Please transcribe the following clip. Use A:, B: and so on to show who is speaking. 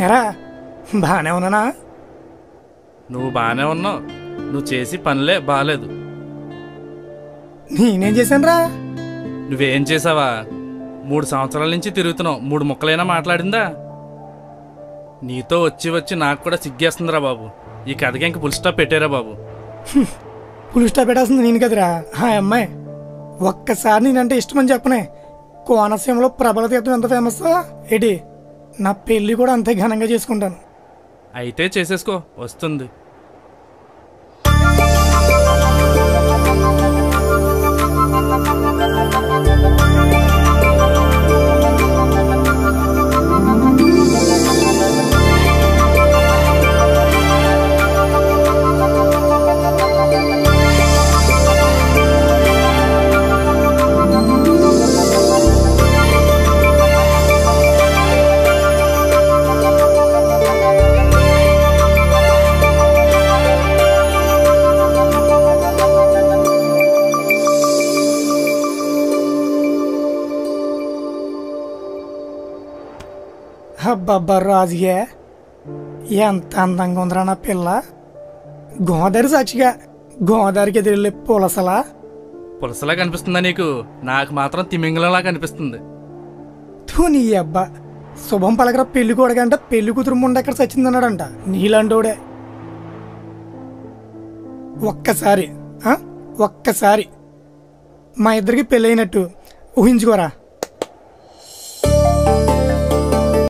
A: ఎరా బాగానే ఉన్నానా?
B: నువ్వు బాగానే ఉన్నావు. నువ్వు చేసి పనిలే బాలేదు.
A: నేనేం చేశాను రా?
B: నువ్వేం చేసావా? 3 సంవత్సరాల నుంచి తిరుగుతున్నావు. 3 ముక్కలైనా మాట్లాడిందా? నీతో వచ్చి వచ్చి నాకు కూడా సిగ్గేస్తుందిరా బాబు. ఈ కథకి ఇంక ఫుల్ స్టాప్ పెట్టారా బాబు.
A: ఫుల్ స్టాప్ పెట్టాల్సింది నేను కదరా, ఆ అమ్మాయి. ఒక్కసారి నేనంటే ఇష్టమని చెప్పనే. కోనసీమలో ప్రబల తీర్థం ఎంత ఫేమస్ ఏంటి, నా పెళ్ళి కూడా అంతే ఘనంగా చేసుకుంటాను.
B: అయితే చేసేసుకో, వస్తుంది.
A: అబ్బబ్బా రాజుగా, ఎంత అందంగా ఉందిరా నా పిల్ల. గోదావరి సాక్షిగా గోదావరికి ఎదురెళ్ళే పులసలా.
B: పులసలా కనిపిస్తుందా నీకు? నాకు మాత్రం తిమింగలంలా కనిపిస్తుంది.
A: తూ నీ అబ్బా, శుభం పలకర పెళ్లి కొడకంట పెళ్లి కూతురు ముండ ఎక్కడ చచ్చిందన్నాడంట నీలాంటోడే. ఒక్కసారి ఒక్కసారి మా ఇద్దరికి పెళ్ళైనట్టు ఊహించుకోరా.